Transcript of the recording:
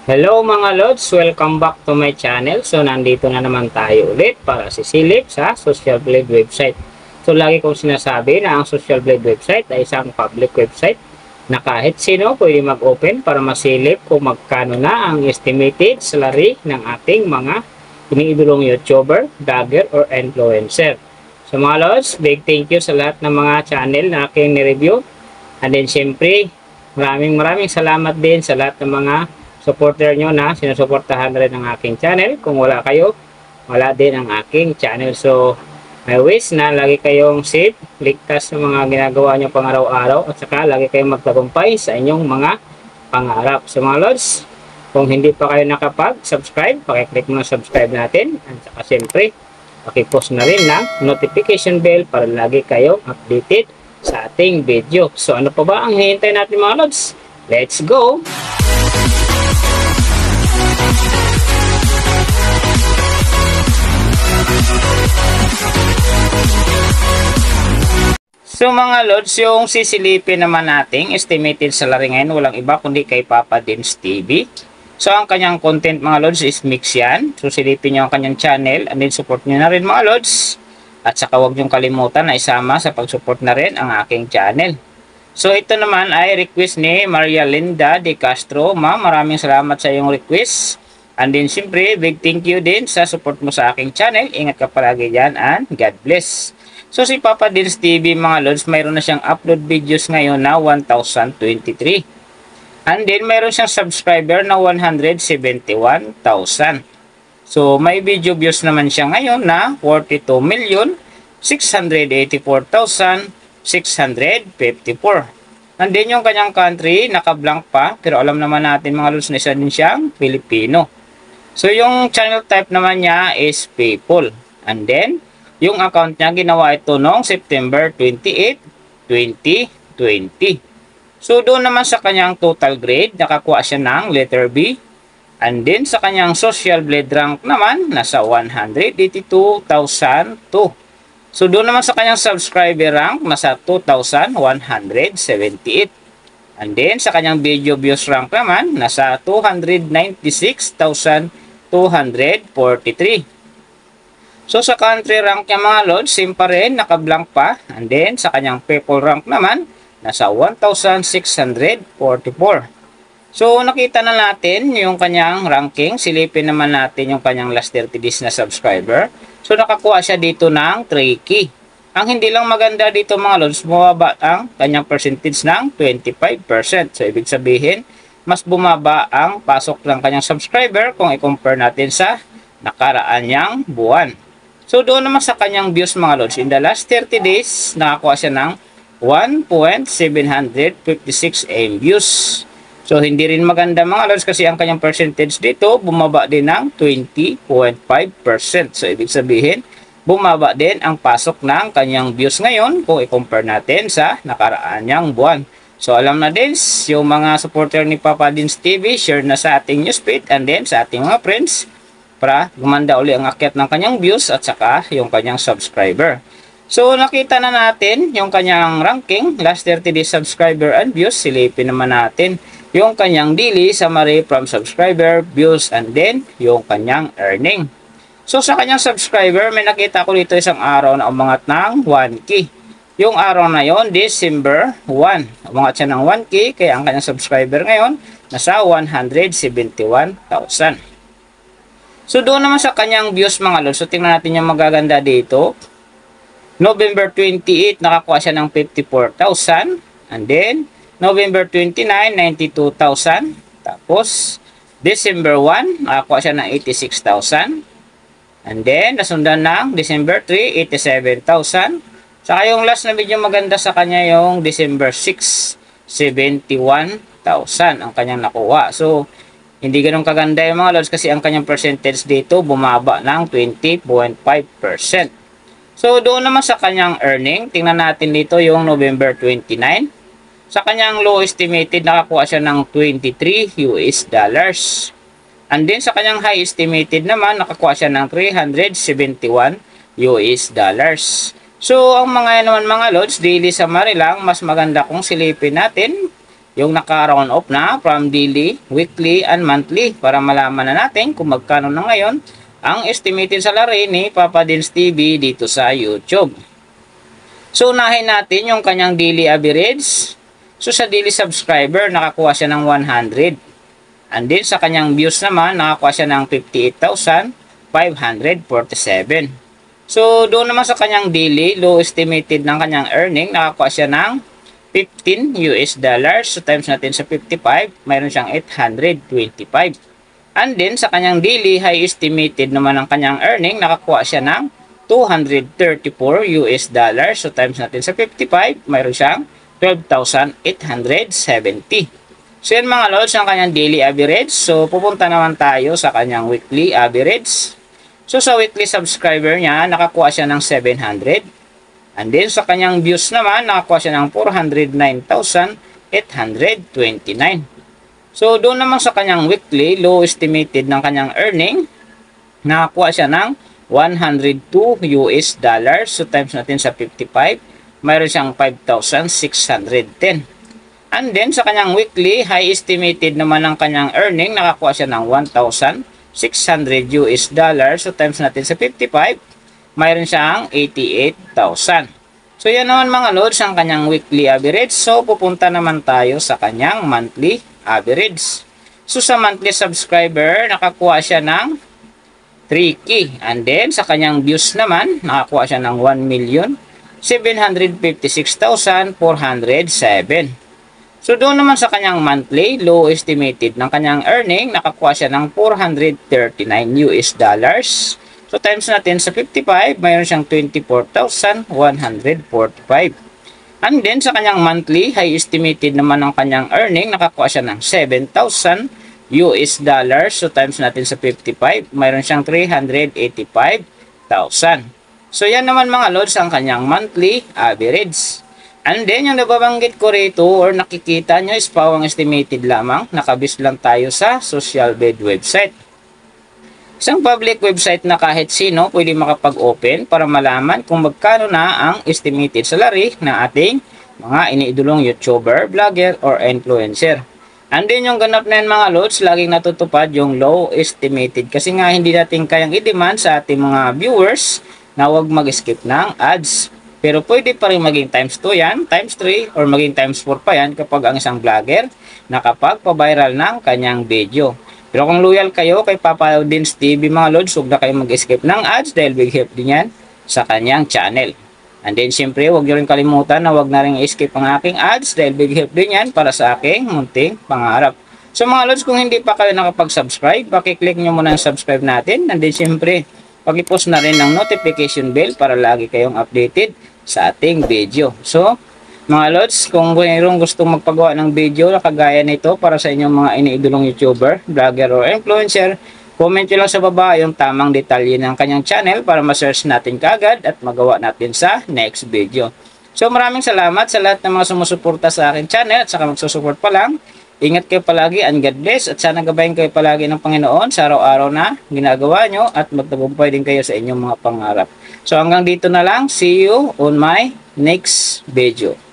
Hello mga Lods, welcome back to my channel. So nandito na naman tayo ulit para sisilip sa Social Blade website. So lagi kong sinasabi na ang Social Blade website ay isang public website na kahit sino pwede mag-open para masilip kung magkano na ang estimated salary ng ating mga iniidolong YouTuber, vlogger, or influencer. So mga Lods, big thank you sa lahat ng mga channel na aking ni-review. And then syempre, maraming salamat din sa lahat ng mga supporter nyo na sinusuportahan rin ang aking channel. Kung wala kayo, wala din ang aking channel. So, I wish na lagi kayong safe, ligtas sa mga ginagawa nyo pang araw-araw, at saka lagi kayong magtagumpay sa inyong mga pangarap. So mga Lods, kung hindi pa kayo nakapag-subscribe, pakiclick mo na subscribe natin. At saka siyempre, pakipost na rin ng notification bell para lagi kayong updated sa ating video. So ano pa ba ang hinihintay natin mga Lods? Let's go! So mga Lods, yung sisilipin naman nating estimated salary ngayon, walang iba kundi kay Papa Dins TV. So ang kanyang content mga Lods is mix yan. So silipin nyo ang kanyang channel and then support nyo na rin mga Lods. At saka huwag nyo kalimutan na isama sa pag-support na rin ang aking channel. So ito naman ay request ni Maria Linda de Castro. Ma'am, maraming salamat sa iyong request. And then siyempre, big thank you din sa support mo sa aking channel. Ingat ka palagi dyan and God bless. So si Papa Dins TV mga Lods, mayroon na siyang upload videos ngayon na 1,023. And then mayroon siyang subscriber na 171,000. So may video views naman siya ngayon na 42,684,654. And then yung kanyang country naka-blank pa, pero alam naman natin mga Lods na isa din siyang Pilipino. So yung channel type naman niya is PayPal. And then yung account niya ginawa ito noong September 28, 2020. So doon naman sa kanyang total grade, nakakuha siya ng letter B. And then sa kanyang social blade rank naman, nasa 182,002. So doon naman sa kanyang subscriber rank, nasa 2,178. And then sa kanyang video views rank naman, nasa 296,243. So sa country rank niya mga Lods, same pa rin, naka-blank pa. And then sa kanyang people rank naman, nasa 1,644. So nakita na natin yung kanyang ranking. Silipin naman natin yung kanyang last 30 days na subscriber. So nakakuha siya dito ng 3 key. Ang hindi lang maganda dito mga Lods, bumaba ang kanyang percentage ng 25%. So ibig sabihin, mas bumaba ang pasok ng kanyang subscriber kung i-compare natin sa nakaraan niyang buwan. So doon naman sa kanyang views mga Lods, in the last 30 days, nakakuha siya ng 1.756 AM views. So hindi rin maganda mga Lods kasi ang kanyang percentage dito bumaba din ng 20.5%. So ibig sabihin, bumaba din ang pasok ng kanyang views ngayon kung i-compare natin sa nakaraan niyang buwan. So alam na din, yung mga supporter ni Papa Dins TV, share na sa ating newsfeed and then sa ating mga friends para gumanda uli ang akyat ng kanyang views at saka yung kanyang subscriber. So nakita na natin yung kanyang ranking, last 30 days subscriber and views. Silipin naman natin yung kanyang daily summary from subscriber, views, and then yung kanyang earning. So sa kanyang subscriber, may nakita ko dito isang araw na umangat ng 1K. Yung araw na yon, December 1. Umangat siya ng 1K, kaya ang kanyang subscriber ngayon nasa 171,000. So doon naman sa kanyang views mga Lods, so tingnan natin yung magaganda dito. November 28, nakakuha siya ng 54,000. And then, November 29, 92,000. Tapos, December 1, nakakuha siya ng 86,000. And then, nasundan ng December 3, 87,000. Saka yung last na video maganda sa kanya yung December 6, 71,000 ang kanyang nakuha. So, hindi ganun kaganda yung mga Lods kasi ang kanyang percentage dito bumaba ng 20.5%. So doon naman sa kanyang earning, tingnan natin dito yung November 29. Sa kanyang low estimated, nakakuha siya ng 23 US dollars. And then sa kanyang high estimated naman, nakakuha siya ng 371 US dollars. So ang mga naman mga Lods, daily summary lang, mas maganda kung silipin natin yung naka-round off na from daily, weekly, and monthly para malaman na natin kung magkano na ngayon ang estimated salary ni Papa Dins TV dito sa YouTube. So, unahin natin yung kanyang daily average. So, sa daily subscriber, nakakuha siya ng 100. And then, sa kanyang views naman, nakakuha siya ng 58,547. So, doon naman sa kanyang daily, low estimated ng kanyang earning, nakakuha siya ng $15. So, times natin sa 55, mayroon siyang 825. And then, sa kanyang daily, high estimated naman ng kanyang earning, nakakuha siya ng $234. So, times natin sa 55, mayroon siyang 12,870. So, yan mga lods ang kanyang daily average. So, pupunta naman tayo sa kanyang weekly average. So, sa weekly subscriber niya, nakakuha siya ng 700. And then, sa kanyang views naman, nakakuha siya ng 409,829. So, doon naman sa kanyang weekly, low estimated ng kanyang earning, nakakuha siya ng $102. So, times natin sa 55, mayroon siyang 5,610. And then, sa kanyang weekly, high estimated naman ng kanyang earning, nakakuha siya ng $1,600. So, times natin sa 55, mayroon siyang 88,000. So, yan naman mga lods ang kanyang weekly average. So, pupunta naman tayo sa kanyang monthly average. So, sa monthly subscriber, nakakuha siya ng 3K. And then, sa kanyang views naman, nakakuha siya ng 1,756,407. So, doon naman sa kanyang monthly, low estimated ng kanyang earning, nakakuha siya ng $439. So, times natin sa 55, mayroon siyang 24,145. And then, sa kanyang monthly, high estimated naman ng kanyang earning, nakakuha siya ng $7,000. So, times natin sa 55, mayroon siyang 385,000. So, yan naman mga lods ang kanyang monthly average. And then, yung nababanggit ko rito or nakikita nyo is pawang estimated lamang. Nakabis lang tayo sa Social Blade website. Isang public website na kahit sino pwede makapag-open para malaman kung magkano na ang estimated salary na ating mga iniidolong YouTuber, vlogger, or influencer. And then yung ganap na yan mga loads, laging natutupad yung low estimated kasi nga hindi natin kayang i-demand sa ating mga viewers na huwag mag-skip ng ads. Pero pwede pa rin maging times 2 yan, times 3, or maging times 4 pa yan kapag ang isang vlogger nakapagpa-viral ng kanyang video. Pero kung loyal kayo kay Papa Dins TV mga lods, huwag na kayo mag-skip ng ads dahil big help din yan sa kanyang channel. And then siyempre, huwag nyo rin kalimutan na huwag na rin i-skip ang aking ads dahil big help din yan para sa aking munting pangarap. So mga lods, kung hindi pa kayo nakapag-subscribe, pakiclick nyo muna ang subscribe natin. And then siyempre, pag-post na rin ng notification bell para lagi kayong updated sa ating video. So, mga lods, kung mayroong gustong magpagawa ng video na kagaya nito para sa inyong mga iniidolong YouTuber, vlogger, or influencer, comment nyo lang sa baba yung tamang detalye ng kanyang channel para ma-search natin kaagad at magawa natin sa next video. So, maraming salamat sa lahat ng mga sumusuporta sa aking channel at saka magsusupport pa lang. Ingat kayo palagi and God bless at sana gabayin kayo palagi ng Panginoon sa araw-araw na ginagawa nyo at magtagumpay din kayo sa inyong mga pangarap. So, hanggang dito na lang. See you on my next video.